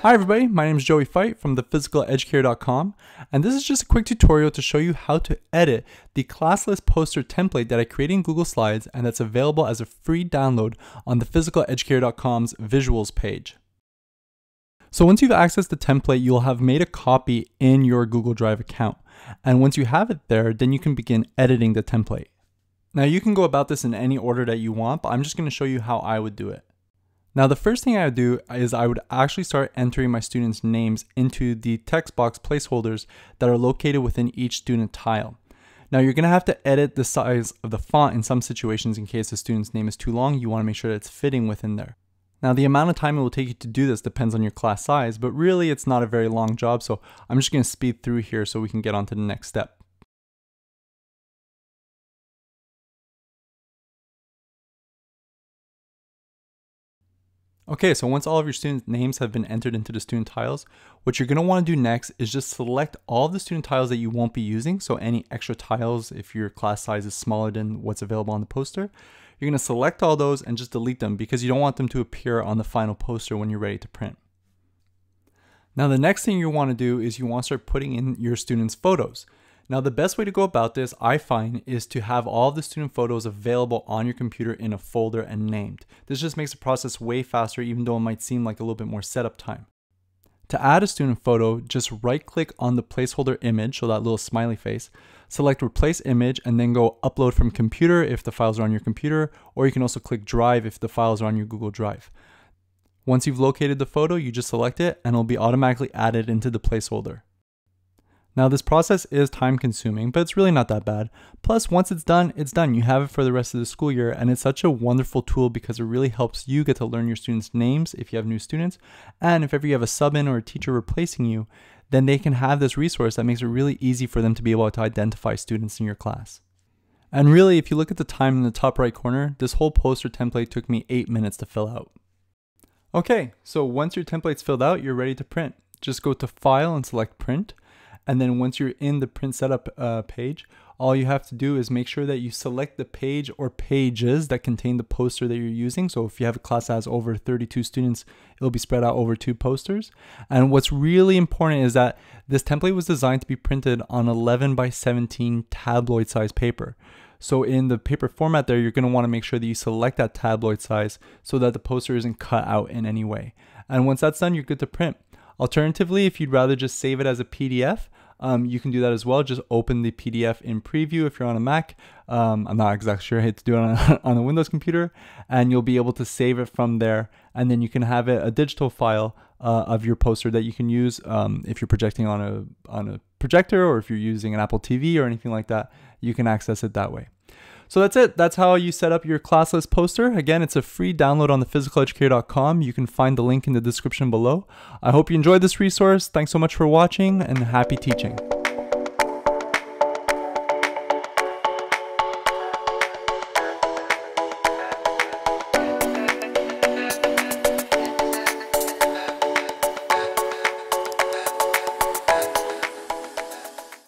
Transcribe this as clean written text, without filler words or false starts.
Hi everybody, my name is Joey Fight from thephysicaleducator.com, and this is just a quick tutorial to show you how to edit the classless poster template that I created in Google Slides, and that's available as a free download on thephysicaleducator.com's visuals page. So once you've accessed the template, you'll have made a copy in your Google Drive account, and once you have it there, then you can begin editing the template. Now you can go about this in any order that you want, but I'm just going to show you how I would do it. Now the first thing I would do is I would actually start entering my students' names into the text box placeholders that are located within each student tile. Now you're going to have to edit the size of the font in some situations in case the student's name is too long. You want to make sure that it's fitting within there. Now the amount of time it will take you to do this depends on your class size, but really it's not a very long job, so I'm just going to speed through here so we can get on to the next step. Okay, so once all of your student names have been entered into the student tiles, what you're going to want to do next is just select all of the student tiles that you won't be using. So any extra tiles, if your class size is smaller than what's available on the poster, you're going to select all those and just delete them because you don't want them to appear on the final poster when you're ready to print. Now the next thing you want to do is you want to start putting in your students' photos. Now the best way to go about this, I find, is to have all of the student photos available on your computer in a folder and named. This just makes the process way faster, even though it might seem like a little bit more setup time. To add a student photo, just right click on the placeholder image, so that little smiley face, select replace image, and then go upload from computer if the files are on your computer, or you can also click drive if the files are on your Google Drive. Once you've located the photo, you just select it and it'll be automatically added into the placeholder. Now this process is time consuming, but it's really not that bad. Plus, once it's done, it's done. You have it for the rest of the school year, and it's such a wonderful tool because it really helps you get to learn your students' names if you have new students. And if ever you have a sub-in or a teacher replacing you, then they can have this resource that makes it really easy for them to be able to identify students in your class. And really, if you look at the time in the top right corner, this whole poster template took me 8 minutes to fill out. Okay, so once your template's filled out, you're ready to print. Just go to File and select Print. And then once you're in the print setup page, all you have to do is make sure that you select the page or pages that contain the poster that you're using. So if you have a class that has over 32 students, it'll be spread out over 2 posters. And what's really important is that this template was designed to be printed on 11 by 17 tabloid size paper. So in the paper format there, you're going to want to make sure that you select that tabloid size so that the poster isn't cut out in any way. And once that's done, you're good to print. Alternatively, if you'd rather just save it as a PDF, you can do that as well. Just open the PDF in preview if you're on a Mac. I'm not exactly sure how to do it on a Windows computer, and you'll be able to save it from there. And then you can have it a digital file of your poster that you can use if you're projecting on a projector, or if you're using an Apple TV or anything like that, you can access it that way. So that's it. That's how you set up your classless poster. Again, it's a free download on thephysicaleducator.com. You can find the link in the description below. I hope you enjoyed this resource. Thanks so much for watching, and happy teaching.